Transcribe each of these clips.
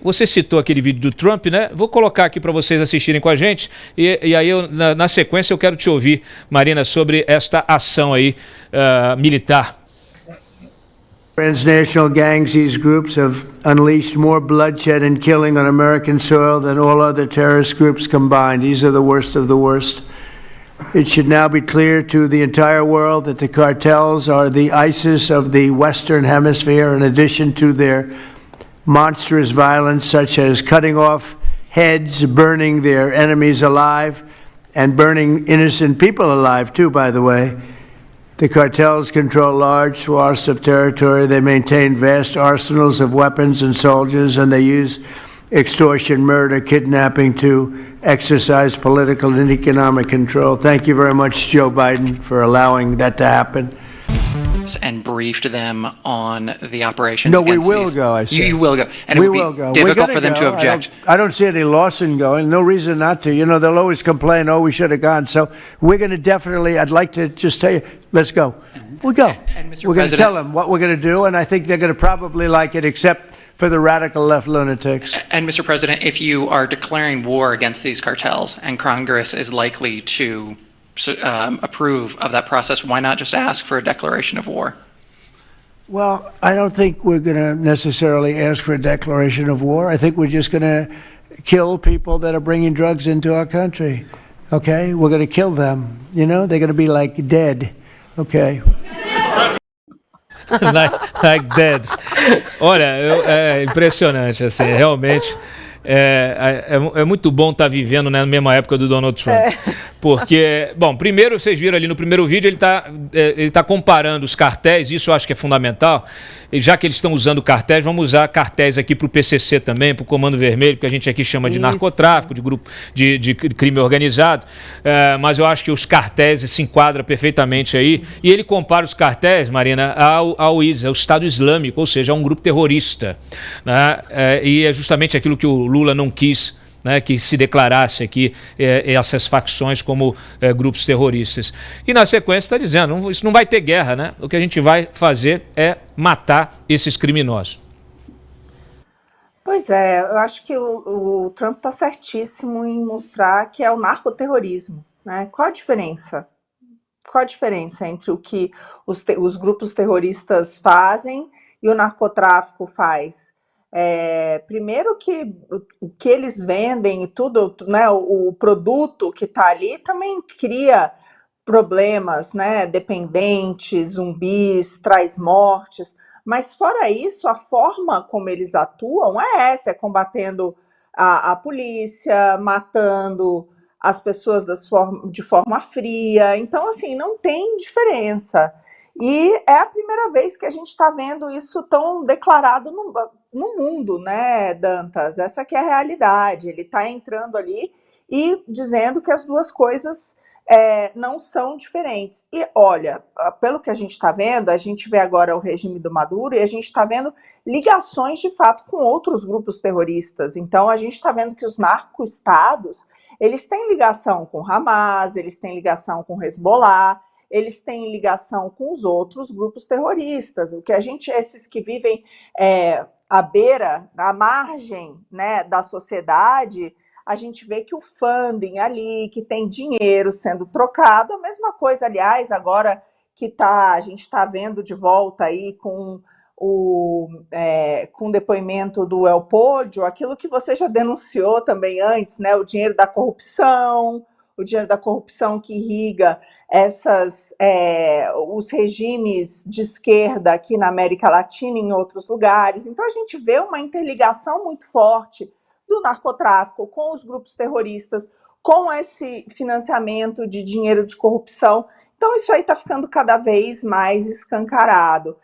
você citou aquele vídeo do Trump, né? Vou colocar aqui para vocês assistirem com a gente e aí na sequência eu quero te ouvir, Marina, sobre esta ação aí militar. Transnational gangs, these groups have unleashed more bloodshed and killing on American soil than all other terrorist groups combined. These are the worst of the worst. It should now be clear to the entire world that the cartels are the ISIS of the Western Hemisphere, in addition to their monstrous violence, such as cutting off heads, burning their enemies alive, and burning innocent people alive, too, by the way. The cartels control large swaths of territory. They maintain vast arsenals of weapons and soldiers, and they use extortion, murder, kidnapping to exercise political and economic control. Thank you very much, Joe Biden, for allowing that to happen. And briefed them on the operations. No, we will go, I said. You will go. And it would be difficult for them to object. I don't see any loss in going. No reason not to. You know, they'll always complain, oh, we should have gone. So we're going to definitely, I'd like to just tell you, let's go. We'll go. And Mr. We're going to President, tell them what we're going to do, and I think they're going to probably like it, except for the radical left lunatics. And Mr. President, if you are declaring war against these cartels and Congress is likely to approve of that process, why not just ask for a declaration of war? Well, I don't think we're going to necessarily ask for a declaration of war. I think we're just going to kill people that are bringing drugs into our country. Okay? We're going to kill them. You know, they're going to be like dead. Okay? like dead. Olha, é impressionante, assim, realmente. É muito bom estar vivendo, né, na mesma época do Donald Trump. Porque, bom, primeiro, vocês viram ali no primeiro vídeo, ele tá comparando os cartéis, isso eu acho que é fundamental. E já que eles estão usando cartéis, vamos usar cartéis aqui para o PCC também, para o Comando Vermelho, que a gente aqui chama de narcotráfico, de grupo de crime organizado. Mas eu acho que os cartéis se enquadram perfeitamente aí. E ele compara os cartéis, Marina, ao ISIS, ao Estado Islâmico, ou seja, a um grupo terrorista. Né? E é justamente aquilo que o Lula não quis, né, que se declarasse aqui essas facções como grupos terroristas. E na sequência está dizendo, isso não vai ter guerra, né? O que a gente vai fazer é matar esses criminosos. Pois é, eu acho que o Trump está certíssimo em mostrar que é o narcoterrorismo, né? Qual a diferença? Qual a diferença entre o que os grupos terroristas fazem e o narcotráfico faz? Primeiro que o que eles vendem e tudo, né, o produto que está ali também cria problemas, né, dependentes, zumbis, traz mortes, mas fora isso, a forma como eles atuam é essa, combatendo a polícia, matando as pessoas de forma fria, então assim, não tem diferença. E é a primeira vez que a gente está vendo isso tão declarado no mundo, né, Dantas? Essa que é a realidade. Ele está entrando ali e dizendo que as duas coisas não são diferentes. E olha, pelo que a gente está vendo, a gente vê agora o regime do Maduro e a gente está vendo ligações de fato com outros grupos terroristas. Então a gente está vendo que os narco-estados, eles têm ligação com Hamas, eles têm ligação com Hezbollah, eles têm ligação com os outros grupos terroristas. O que esses que vivem à beira, à margem, né, da sociedade, a gente vê que o funding ali, que tem dinheiro sendo trocado, a mesma coisa, aliás, agora que a gente está vendo de volta aí com o depoimento do El Podio, aquilo que você já denunciou também antes, né, o dinheiro da corrupção que irriga os regimes de esquerda aqui na América Latina e em outros lugares. Então a gente vê uma interligação muito forte do narcotráfico com os grupos terroristas, com esse financiamento de dinheiro de corrupção. Então isso aí está ficando cada vez mais escancarado.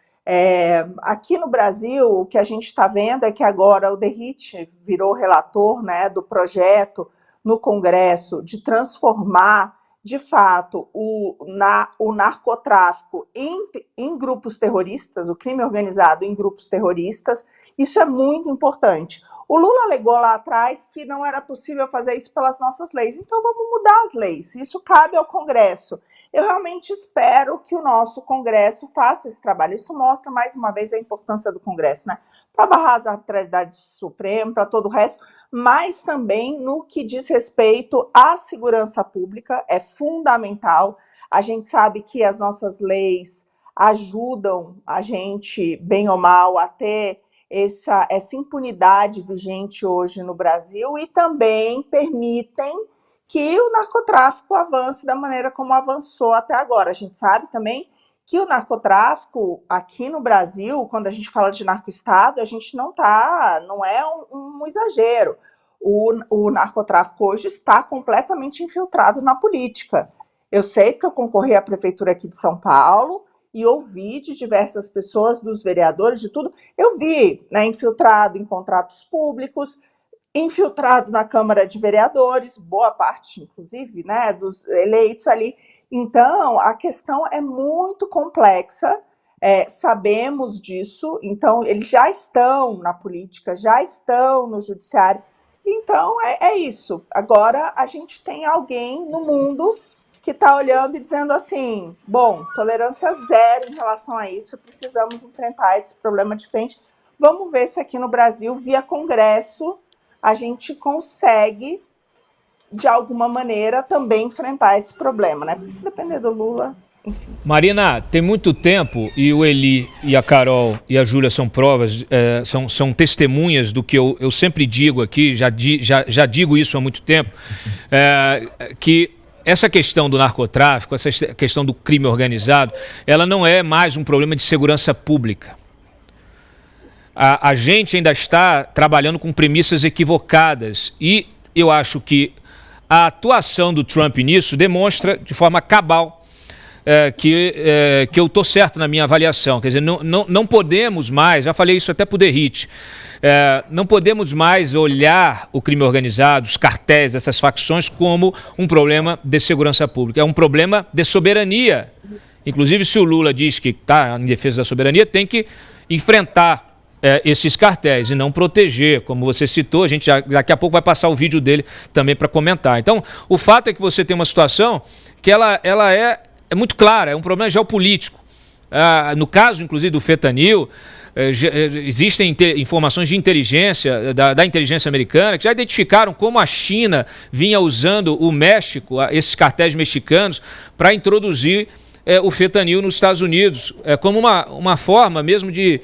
Aqui no Brasil, o que a gente está vendo é que agora o Derrite virou relator, né, do projeto no Congresso de transformar, de fato, o narcotráfico em grupos terroristas, o crime organizado em grupos terroristas. Isso é muito importante. O Lula alegou lá atrás que não era possível fazer isso pelas nossas leis, então vamos mudar as leis, isso cabe ao Congresso. Eu realmente espero que o nosso Congresso faça esse trabalho. Isso mostra, mais uma vez, a importância do Congresso, né? para barrar as arbitrariedades do Supremo, para todo o resto, mas também no que diz respeito à segurança pública, é fundamental. A gente sabe que as nossas leis ajudam a gente, bem ou mal, a ter essa impunidade vigente hoje no Brasil e também permitem que o narcotráfico avance da maneira como avançou até agora. A gente sabe também que o narcotráfico aqui no Brasil, quando a gente fala de narcoestado, a gente não é um exagero. O narcotráfico hoje está completamente infiltrado na política. Eu sei que eu concorri à prefeitura aqui de São Paulo e ouvi de diversas pessoas, dos vereadores, de tudo. Eu vi, né, infiltrado em contratos públicos, infiltrado na Câmara de Vereadores, boa parte, inclusive, né, dos eleitos ali. Então, a questão é muito complexa, sabemos disso, então eles já estão na política, já estão no judiciário, então é isso. Agora a gente tem alguém no mundo que está olhando e dizendo assim, bom, tolerância zero em relação a isso, precisamos enfrentar esse problema de frente. Vamos ver se aqui no Brasil, via Congresso, a gente consegue, de alguma maneira, também enfrentar esse problema, né? Porque se depender do Lula, enfim. Marina, tem muito tempo, e o Eli e a Carol e a Júlia são provas, são testemunhas do que eu sempre digo aqui, já digo isso há muito tempo, que essa questão do narcotráfico, essa questão do crime organizado, ela não é mais um problema de segurança pública. A gente ainda está trabalhando com premissas equivocadas e eu acho que a atuação do Trump nisso demonstra de forma cabal que eu estou certo na minha avaliação. Quer dizer, não podemos mais, já falei isso até para o Derrite, não podemos mais olhar o crime organizado, os cartéis, essas facções, como um problema de segurança pública. É um problema de soberania. Inclusive, se o Lula diz que está em defesa da soberania, tem que enfrentar esses cartéis e não proteger, como você citou. A gente daqui a pouco vai passar o vídeo dele também para comentar. Então, o fato é que você tem uma situação que ela é muito clara, é um problema geopolítico. No caso, inclusive, do fentanil, existem informações de inteligência, da inteligência americana, que já identificaram como a China vinha usando o México, esses cartéis mexicanos, para introduzir o fentanil nos Estados Unidos, como uma forma mesmo de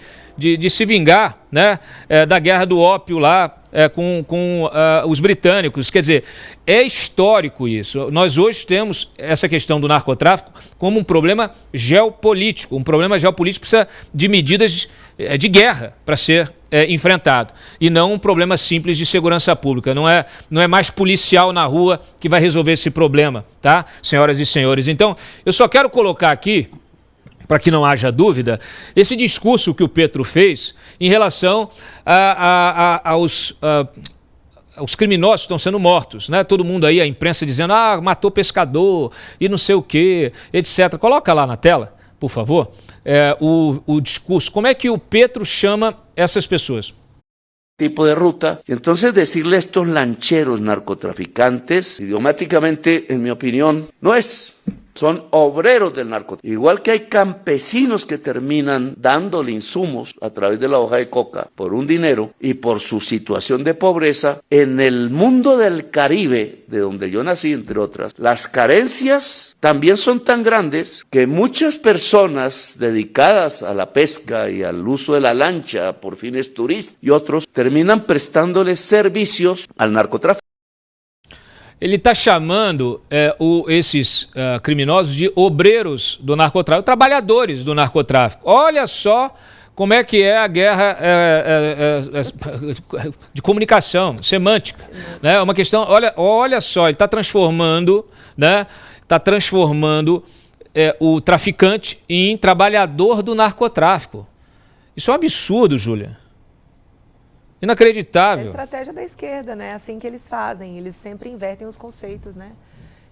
se vingar, né, da guerra do ópio lá com os britânicos. Quer dizer, é histórico isso. Nós hoje temos essa questão do narcotráfico como um problema geopolítico. Um problema geopolítico precisa de medidas de guerra para ser enfrentado. E não um problema simples de segurança pública. Não é mais policial na rua que vai resolver esse problema, tá, senhoras e senhores? Então, eu só quero colocar aqui, para que não haja dúvida, esse discurso que o Petro fez em relação aos criminosos que estão sendo mortos, né? Todo mundo aí, a imprensa dizendo, matou pescador e não sei o quê, etc. Coloca lá na tela, por favor, o discurso. Como é que o Petro chama essas pessoas? Tipo de ruta. Entonces decirle a estos lancheros narcotraficantes, idiomáticamente, en mi opinión, no es. Son obreros del narcotráfico. Igual que hay campesinos que terminan dándole insumos a través de la hoja de coca por un dinero y por su situación de pobreza, en el mundo del Caribe, de donde yo nací, entre otras, las carencias también son tan grandes que muchas personas dedicadas a la pesca y al uso de la lancha por fines turísticos y otros terminan prestándoles servicios al narcotráfico. Ele está chamando esses criminosos de obreiros do narcotráfico, trabalhadores do narcotráfico. Olha só como é que é a guerra de comunicação, semântica. Né? É uma questão, olha só, ele está transformando, né? O traficante em trabalhador do narcotráfico. Isso é um absurdo, Júlia. Inacreditável. É a estratégia da esquerda, né? Assim que eles fazem, eles sempre invertem os conceitos, né?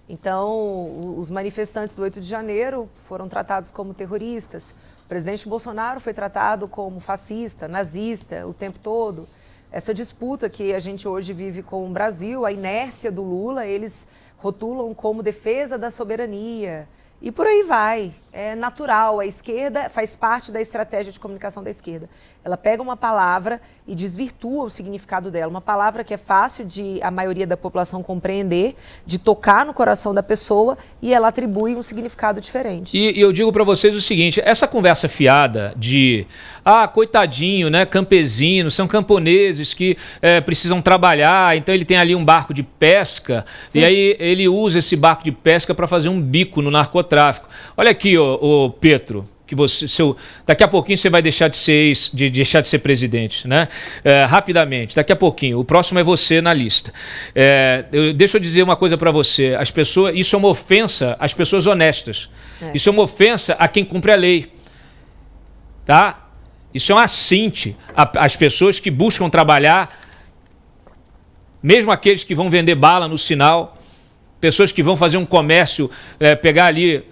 Então, os manifestantes do 8 de janeiro foram tratados como terroristas. O presidente Bolsonaro foi tratado como fascista, nazista, o tempo todo. Essa disputa que a gente hoje vive com o Brasil, a inércia do Lula, eles rotulam como defesa da soberania. E por aí vai. É natural. A esquerda faz parte da estratégia de comunicação da esquerda. Ela pega uma palavra e desvirtua o significado dela. Uma palavra que é fácil de a maioria da população compreender, de tocar no coração da pessoa, e ela atribui um significado diferente. E eu digo para vocês o seguinte, essa conversa fiada de, coitadinho, né, campesinos, são camponeses que precisam trabalhar, então ele tem ali um barco de pesca, e aí ele usa esse barco de pesca para fazer um bico no narcotráfico. Olha aqui, ô Petro, que daqui a pouquinho você vai deixar de ser presidente, né? Rapidamente, daqui a pouquinho. O próximo é você na lista. Deixa eu dizer uma coisa para você. Isso é uma ofensa às pessoas honestas. Isso é uma ofensa a quem cumpre a lei. Tá? Isso é um assinte às pessoas que buscam trabalhar, mesmo aqueles que vão vender bala no sinal, pessoas que vão fazer um comércio, pegar ali,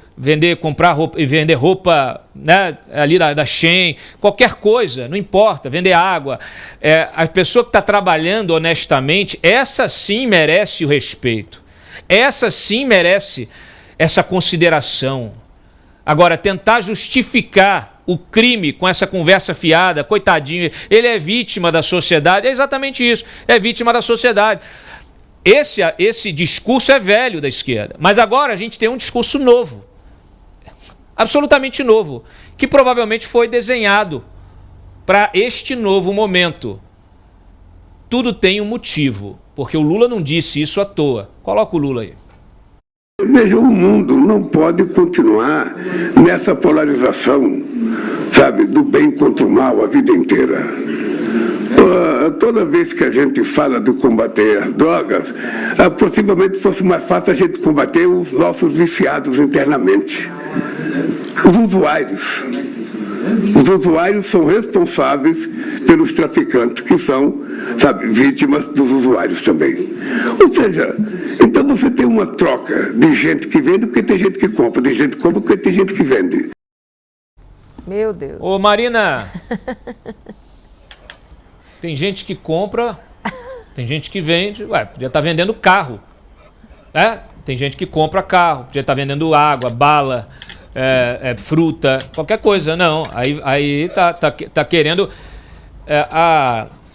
comprar roupa e vender roupa, né, ali da Shein, qualquer coisa, não importa, vender água. A pessoa que está trabalhando honestamente, essa sim merece o respeito. Essa sim merece essa consideração. Agora, tentar justificar o crime com essa conversa fiada, coitadinho, ele é vítima da sociedade, é exatamente isso, é vítima da sociedade. Esse discurso é velho da esquerda, mas agora a gente tem um discurso novo, absolutamente novo, que provavelmente foi desenhado para este novo momento. Tudo tem um motivo, porque o Lula não disse isso à toa. Coloca o Lula aí. Veja, o mundo não pode continuar nessa polarização, sabe, do bem contra o mal a vida inteira. Toda vez que a gente fala de combater as drogas, possivelmente fosse mais fácil a gente combater os nossos viciados internamente. Os usuários. Os usuários são responsáveis pelos traficantes, que são, sabe, vítimas dos usuários também. Ou seja, então você tem uma troca de gente que vende porque tem gente que compra, de gente que compra porque tem gente que vende. Meu Deus. Ô Marina, tem gente que compra, tem gente que vende, podia estar vendendo carro. Tem gente que compra carro, podia estar vendendo água, bala, fruta, qualquer coisa. Não, aí tá querendo...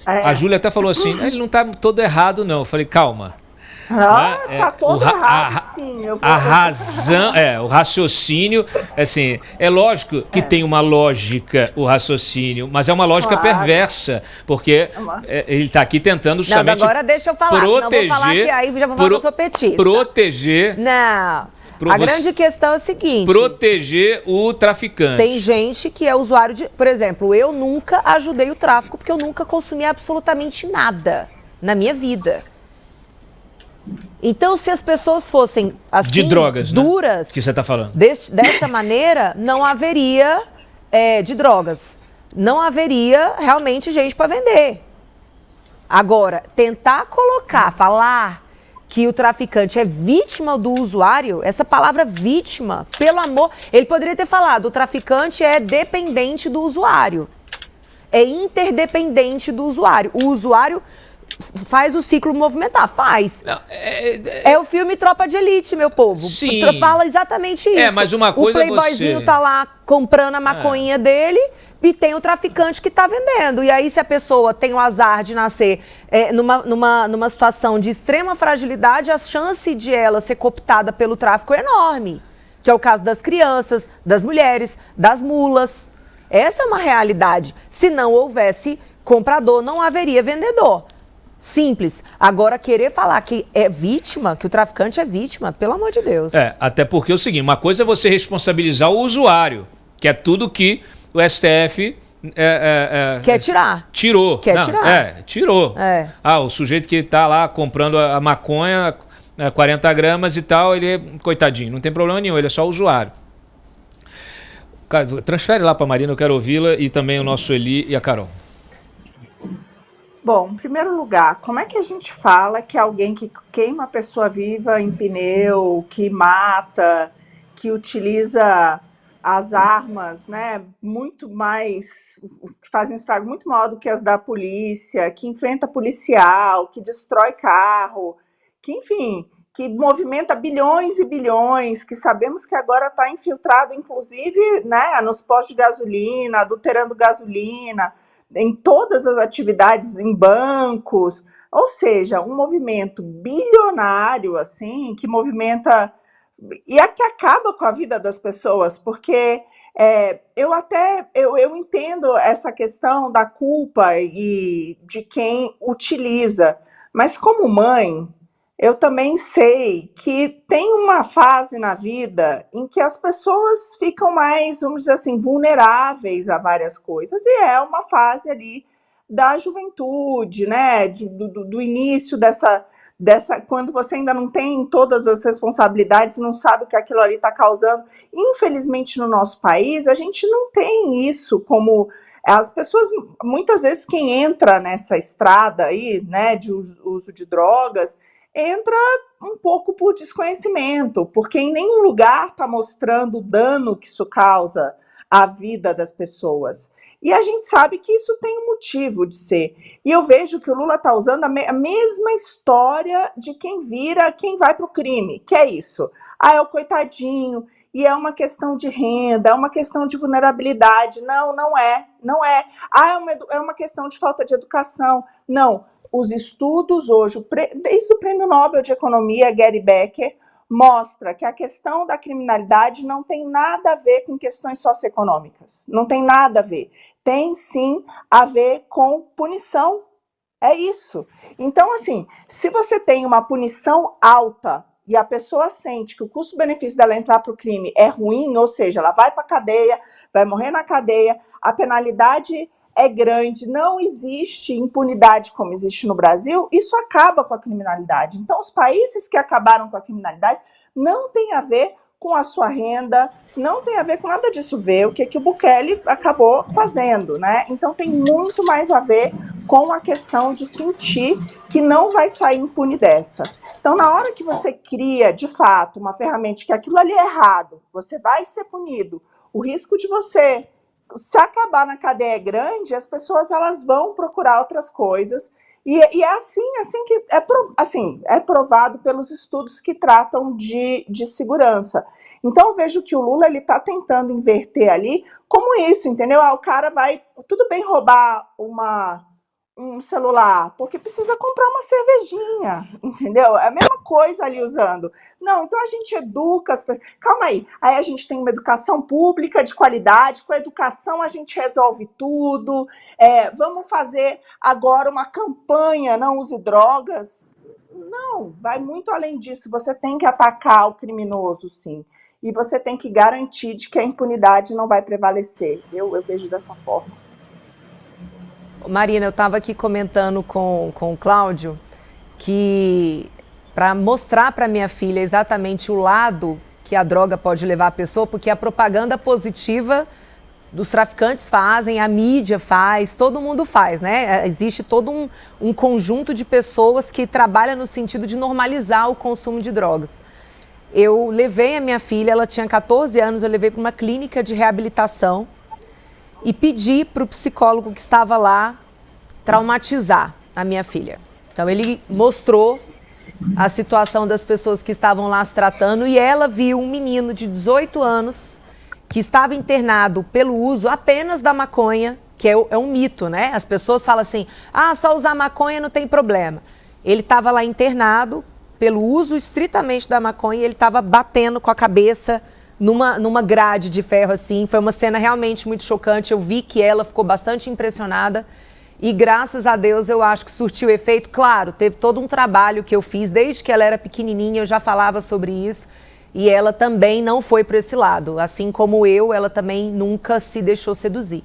A Júlia até falou assim, ele não tá todo errado não. Eu falei, calma. Tá todo errado, sim. A razão, o raciocínio, assim, é lógico que tem uma lógica o raciocínio, mas é uma lógica perversa, porque ele está aqui tentando somente agora deixa eu falar, senão eu vou falar que aí já vou falar que eu sou petista. Proteger... Não, a grande questão é o seguinte... Proteger o traficante. Tem gente que é usuário de... Por exemplo, eu nunca ajudei o tráfico, porque eu nunca consumi absolutamente nada na minha vida. Então, se as pessoas fossem assim, de drogas, duras, né? Que você está falando. Desta maneira, não haveria de drogas. Não haveria realmente gente para vender. Agora, tentar falar que o traficante é vítima do usuário, essa palavra vítima, pelo amor... Ele poderia ter falado, o traficante é dependente do usuário. É interdependente do usuário. O usuário... faz o ciclo movimentar, faz. Não, é o filme Tropa de Elite, meu povo. Sim. Fala exatamente isso. Mas uma coisa o playboyzinho tá lá comprando a maconhinha dele e tem o traficante que tá vendendo. E aí, se a pessoa tem o azar de nascer numa situação de extrema fragilidade, a chance de ela ser cooptada pelo tráfico é enorme. Que é o caso das crianças, das mulheres, das mulas. Essa é uma realidade. Se não houvesse comprador, não haveria vendedor. Simples. Agora, querer falar que é vítima, que o traficante é vítima, pelo amor de Deus. Até porque é o seguinte, uma coisa é você responsabilizar o usuário, que é tudo que o STF... quer tirar. Tirou. Tirou. O sujeito que está lá comprando a maconha, 40 gramas e tal, ele é coitadinho, não tem problema nenhum, ele é só usuário. Transfere lá para a Marina, eu quero ouvi-la, e também o nosso Eli e a Carol. Bom, em primeiro lugar, como é que a gente fala que alguém que queima a pessoa viva em pneu, que mata, que utiliza as armas, né, muito mais, que fazem um estrago muito maior do que as da polícia, que enfrenta policial, que destrói carro, que, enfim, que movimenta bilhões e bilhões, que sabemos que agora está infiltrado, inclusive, né, nos postos de gasolina, adulterando gasolina, em todas as atividades, em bancos, ou seja, um movimento bilionário, assim, que movimenta e é que acaba com a vida das pessoas, porque eu entendo essa questão da culpa e de quem utiliza, mas como mãe, eu também sei que tem uma fase na vida em que as pessoas ficam mais, vamos dizer assim, vulneráveis a várias coisas, e é uma fase ali da juventude, né, do início dessa, quando você ainda não tem todas as responsabilidades, não sabe o que aquilo ali está causando. Infelizmente, no nosso país, a gente não tem isso como... As pessoas, muitas vezes, quem entra nessa estrada aí, né, de uso de drogas, entra um pouco por desconhecimento, porque em nenhum lugar está mostrando o dano que isso causa à vida das pessoas. E a gente sabe que isso tem um motivo de ser. E eu vejo que o Lula está usando a mesma história de quem vai para o crime, que é isso. É o coitadinho, e é uma questão de renda, é uma questão de vulnerabilidade. Não é. É uma questão de falta de educação. Não. Os estudos hoje, desde o Prêmio Nobel de Economia, Gary Becker, mostra que a questão da criminalidade não tem nada a ver com questões socioeconômicas. Não tem nada a ver. Tem, sim, a ver com punição. É isso. Então, assim, se você tem uma punição alta e a pessoa sente que o custo-benefício dela entrar para o crime é ruim, ou seja, ela vai para a cadeia, vai morrer na cadeia, a penalidade é grande, não existe impunidade como existe no Brasil, isso acaba com a criminalidade. Então, os países que acabaram com a criminalidade não tem a ver com a sua renda, não tem a ver com nada disso. Ver o que o Bukele acabou fazendo, né? Então, tem muito mais a ver com a questão de sentir que não vai sair impune dessa. Então, na hora que você cria, de fato, uma ferramenta que aquilo ali é errado, você vai ser punido, o risco de você se acabar na cadeia é grande, as pessoas elas vão procurar outras coisas, e é assim que é provado pelos estudos que tratam de segurança. Então eu vejo que o Lula ele está tentando inverter ali como isso, entendeu? O cara vai, tudo bem roubar um celular, porque precisa comprar uma cervejinha, entendeu? É a mesma coisa ali usando. Não, então a gente educa as pessoas. Calma aí a gente tem uma educação pública de qualidade, com a educação a gente resolve tudo, vamos fazer agora uma campanha, não use drogas. Não, vai muito além disso, você tem que atacar o criminoso, sim, e você tem que garantir de que a impunidade não vai prevalecer. Eu vejo dessa forma. Marina, eu estava aqui comentando com o Cláudio que para mostrar para minha filha exatamente o lado que a droga pode levar a pessoa, porque a propaganda positiva dos traficantes fazem, a mídia faz, todo mundo faz, né? Existe todo um conjunto de pessoas que trabalha no sentido de normalizar o consumo de drogas. Eu levei a minha filha, ela tinha 14 anos, eu levei para uma clínica de reabilitação e pedi para o psicólogo que estava lá traumatizar a minha filha. Então ele mostrou a situação das pessoas que estavam lá se tratando e ela viu um menino de 18 anos que estava internado pelo uso apenas da maconha, que é um mito, né? As pessoas falam assim, só usar maconha não tem problema. Ele estava lá internado pelo uso estritamente da maconha e ele estava batendo com a cabeça numa grade de ferro assim. Foi uma cena realmente muito chocante. Eu vi que ela ficou bastante impressionada e graças a Deus eu acho que surtiu efeito. Claro, teve todo um trabalho que eu fiz desde que ela era pequenininha, eu já falava sobre isso e ela também não foi para esse lado. Assim como ela também nunca se deixou seduzir.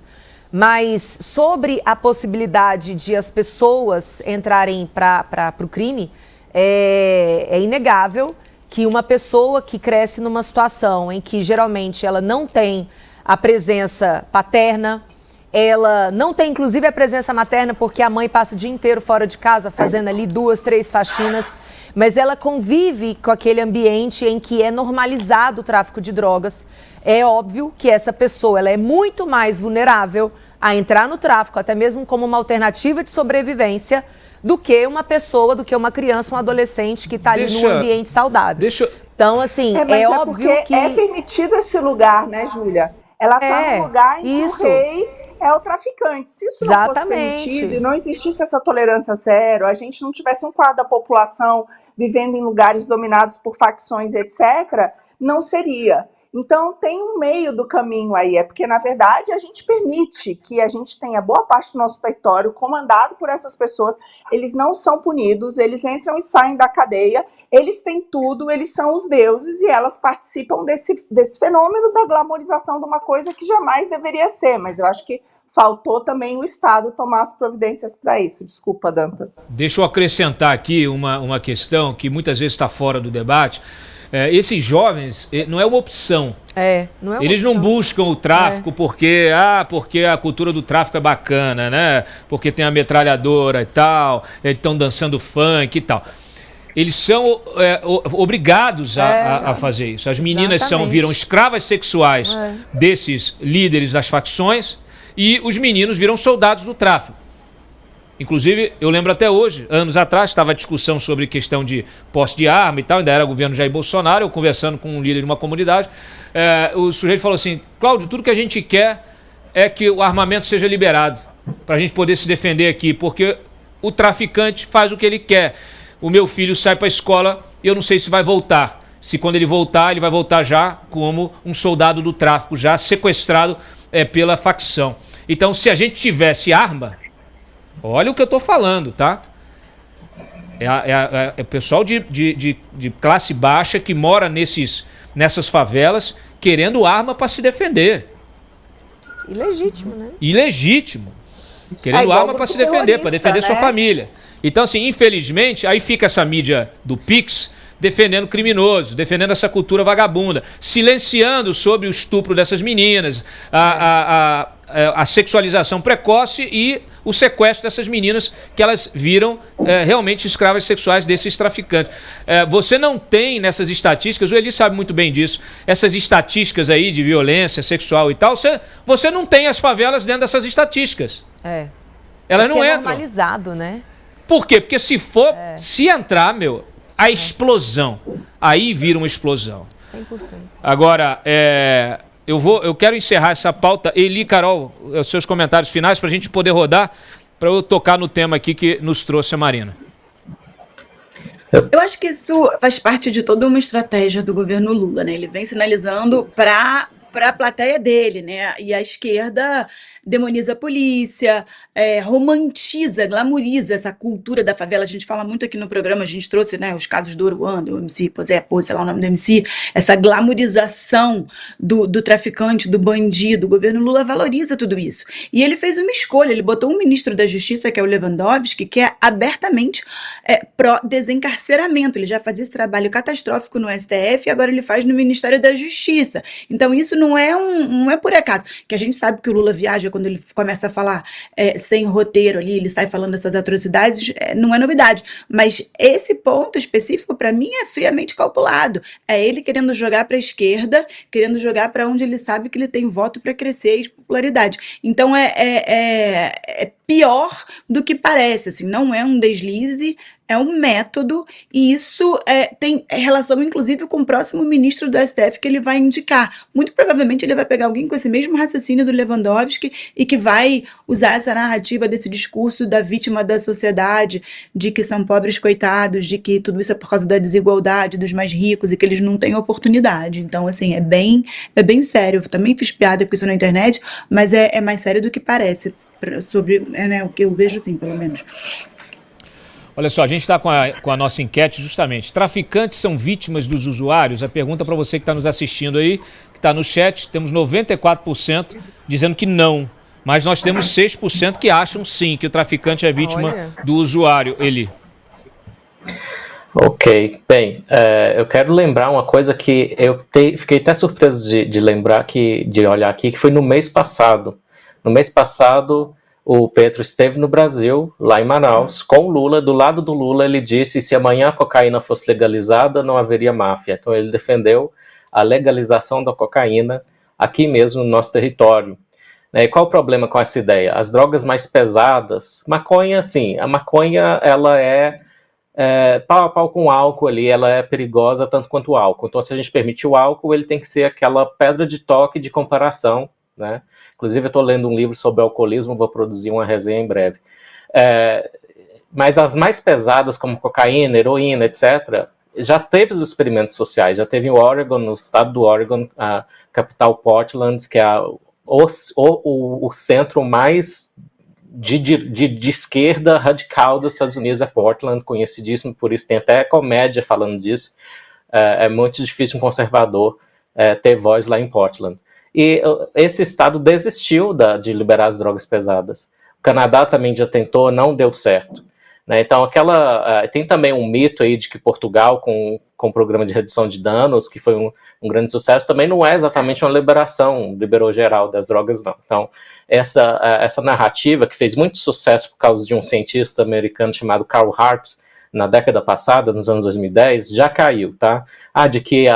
Mas sobre a possibilidade de as pessoas entrarem para o crime, é inegável que uma pessoa que cresce numa situação em que geralmente ela não tem a presença paterna, ela não tem inclusive a presença materna porque a mãe passa o dia inteiro fora de casa fazendo ali 2, 3 faxinas, mas ela convive com aquele ambiente em que é normalizado o tráfico de drogas. É óbvio que essa pessoa ela é muito mais vulnerável a entrar no tráfico, até mesmo como uma alternativa de sobrevivência, do que uma pessoa, do que uma criança, um adolescente que está ali num ambiente saudável. Então, assim, é óbvio que... é permitido esse lugar, né, Júlia? Ela está num lugar em que o rei é o traficante. Se isso não fosse permitido e não existisse essa tolerância zero, a gente não tivesse um quadro da população vivendo em lugares dominados por facções, etc., não seria. Então, tem um meio do caminho aí, é porque, na verdade, a gente permite que a gente tenha boa parte do nosso território comandado por essas pessoas, eles não são punidos, eles entram e saem da cadeia, eles têm tudo, eles são os deuses e elas participam desse fenômeno da glamorização de uma coisa que jamais deveria ser, mas eu acho que faltou também o Estado tomar as providências para isso. Desculpa, Dantas. Deixa eu acrescentar aqui uma questão que muitas vezes está fora do debate. Esses jovens não é uma opção. Não é uma Eles opção. não buscam o tráfico porque a cultura do tráfico é bacana, né? Porque tem a metralhadora e tal, eles estão dançando funk e tal. Eles são obrigados a fazer isso. As meninas viram escravas sexuais desses líderes das facções e os meninos viram soldados do tráfico. Inclusive, eu lembro até hoje, anos atrás, estava a discussão sobre questão de posse de arma e tal, ainda era governo Jair Bolsonaro, eu conversando com um líder de uma comunidade, o sujeito falou assim, Cláudio, tudo que a gente quer é que o armamento seja liberado, para a gente poder se defender aqui, porque o traficante faz o que ele quer. O meu filho sai para a escola e eu não sei se vai voltar. Se quando ele voltar, ele vai voltar já como um soldado do tráfico, já sequestrado pela facção. Então, se a gente tivesse arma... Olha o que eu tô falando, tá? É pessoal de classe baixa que mora nessas favelas querendo arma para se defender. Ilegítimo, né? Ilegítimo. Querendo arma para se defender, para defender sua família. Então, assim, infelizmente, aí fica essa mídia do Pix defendendo criminosos, defendendo essa cultura vagabunda, silenciando sobre o estupro dessas meninas, a sexualização precoce e o sequestro dessas meninas que elas viram realmente escravas sexuais desses traficantes. Você não tem nessas estatísticas, o Eli sabe muito bem disso, essas estatísticas aí de violência sexual e tal, você não tem as favelas dentro dessas estatísticas. Elas não entram. É normalizado, né? Por quê? Porque se entrar, a explosão, aí vira uma explosão. 100%. Agora, eu quero encerrar essa pauta. Eli, Carol, os seus comentários finais para a gente poder rodar, para eu tocar no tema aqui que nos trouxe a Marina. Eu acho que isso faz parte de toda uma estratégia do governo Lula, né? Ele vem sinalizando para a plateia dele, né? E a esquerda demoniza a polícia, romantiza, glamoriza essa cultura da favela. A gente fala muito aqui no programa, a gente trouxe, né, os casos do Oruanda, o MC, sei lá o nome do MC, essa glamorização do traficante, do bandido. O governo Lula valoriza tudo isso. E ele fez uma escolha, ele botou um ministro da Justiça, que é o Lewandowski, que é abertamente pró-desencarceramento. Ele já fazia esse trabalho catastrófico no STF e agora ele faz no Ministério da Justiça. Então isso não é por acaso, que a gente sabe que o Lula viaja quando ele começa a falar sem roteiro ali, ele sai falando dessas atrocidades, não é novidade. Mas esse ponto específico, para mim, é friamente calculado. É ele querendo jogar para a esquerda, querendo jogar para onde ele sabe que ele tem voto para crescer e popularidade. Então é pior do que parece, assim, não é um deslize, é um método, e isso tem relação, inclusive, com o próximo ministro do STF que ele vai indicar. Muito provavelmente ele vai pegar alguém com esse mesmo raciocínio do Lewandowski e que vai usar essa narrativa desse discurso da vítima da sociedade, de que são pobres coitados, de que tudo isso é por causa da desigualdade dos mais ricos e que eles não têm oportunidade. Então, assim, é bem sério. Eu também fiz piada com isso na internet, mas é mais sério do que parece, sobre o que eu vejo, assim, pelo menos. Olha só, a gente está com a nossa enquete justamente. Traficantes são vítimas dos usuários? A pergunta para você que está nos assistindo aí, que está no chat, temos 94% dizendo que não. Mas nós temos 6% que acham sim, que o traficante é vítima do usuário. Eli. Ok, bem, eu quero lembrar uma coisa que eu fiquei até surpreso de lembrar, de olhar aqui, que foi no mês passado. No mês passado, o Petro esteve no Brasil, lá em Manaus, com o Lula. Do lado do Lula, ele disse que se amanhã a cocaína fosse legalizada, não haveria máfia. Então ele defendeu a legalização da cocaína aqui mesmo no nosso território. Né? E qual o problema com essa ideia? As drogas mais pesadas, maconha, sim, a maconha, ela é pau a pau com o álcool ali, ela é perigosa tanto quanto o álcool. Então, se a gente permitir o álcool, ele tem que ser aquela pedra de toque de comparação, né? Inclusive, eu estou lendo um livro sobre alcoolismo, vou produzir uma resenha em breve. Mas as mais pesadas, como cocaína, heroína, etc., já teve os experimentos sociais, já teve em Oregon, no estado do Oregon, a capital Portland, que é o centro mais de esquerda radical dos Estados Unidos, é Portland, conhecidíssimo por isso, tem até comédia falando disso. É muito difícil um conservador ter voz lá em Portland. E esse estado desistiu de liberar as drogas pesadas. O Canadá também já tentou, não deu certo. Né? Então, tem também um mito aí de que Portugal, com o programa de redução de danos, que foi um grande sucesso, também não é exatamente uma liberou geral das drogas, não. Então, essa narrativa, que fez muito sucesso por causa de um cientista americano chamado Carl Hart, na década passada, nos anos 2010, já caiu, tá? De que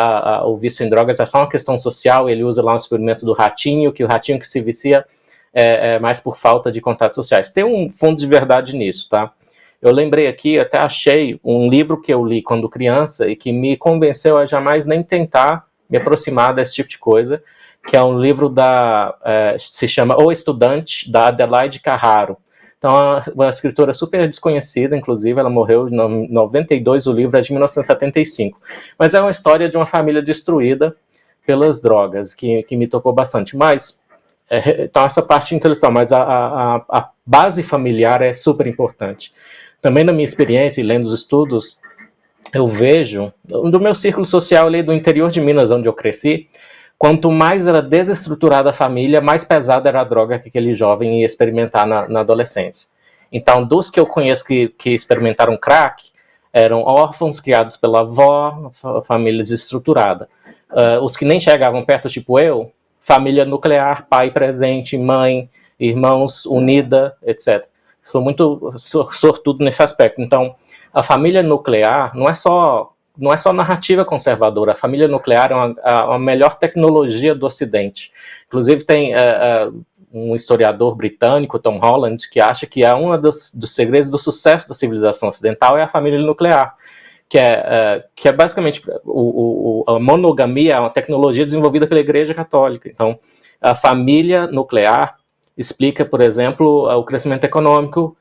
o vício em drogas é só uma questão social, ele usa lá um experimento do ratinho, que o ratinho que se vicia é mais por falta de contatos sociais. Tem um fundo de verdade nisso, tá? Eu lembrei aqui, até achei um livro que eu li quando criança e que me convenceu a jamais nem tentar me aproximar desse tipo de coisa, que é um livro se chama O Estudante, da Adelaide Carraro. Então, uma escritora super desconhecida, inclusive, ela morreu em 92, o livro é de 1975. Mas é uma história de uma família destruída pelas drogas, que me tocou bastante. Mas, então, essa parte intelectual, mas a base familiar é super importante. Também na minha experiência e lendo os estudos, eu vejo, do meu círculo social ali do interior de Minas, onde eu cresci, quanto mais era desestruturada a família, mais pesada era a droga que aquele jovem ia experimentar na adolescência. Então, dos que eu conheço que experimentaram crack, eram órfãos criados pela avó, família desestruturada. Os que nem chegavam perto, tipo eu, família nuclear, pai presente, mãe, irmãos, unida, etc. Sou muito sortudo nesse aspecto. Então, a família nuclear não é só narrativa conservadora. A família nuclear é a melhor tecnologia do Ocidente. Inclusive, tem um historiador britânico, Tom Holland, que acha que um dos segredos do sucesso da civilização ocidental é a família nuclear, que é basicamente a monogamia, é uma tecnologia desenvolvida pela Igreja Católica. Então, a família nuclear explica, por exemplo, o crescimento econômico,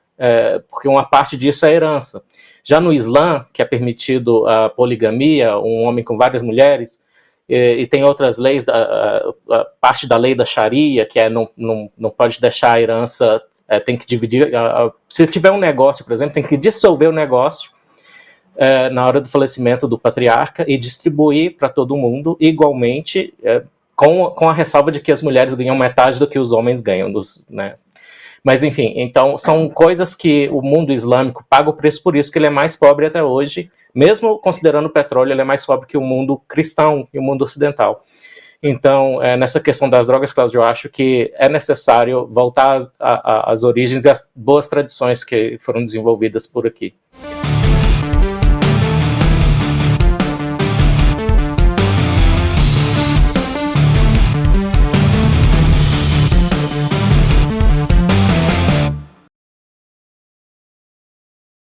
porque uma parte disso é herança. Já no Islã, que é permitido a poligamia, um homem com várias mulheres, e tem outras leis, parte da lei da Sharia, que não pode deixar a herança, tem que dividir, se tiver um negócio, por exemplo, tem que dissolver o negócio na hora do falecimento do patriarca e distribuir para todo mundo igualmente, com a ressalva de que as mulheres ganham metade do que os homens ganham, né? Mas, enfim, então são coisas que o mundo islâmico paga o preço por isso, que ele é mais pobre até hoje. Mesmo considerando o petróleo, ele é mais pobre que o mundo cristão e o mundo ocidental. Então, nessa questão das drogas, Cláudio, eu acho que é necessário voltar às origens e às boas tradições que foram desenvolvidas por aqui.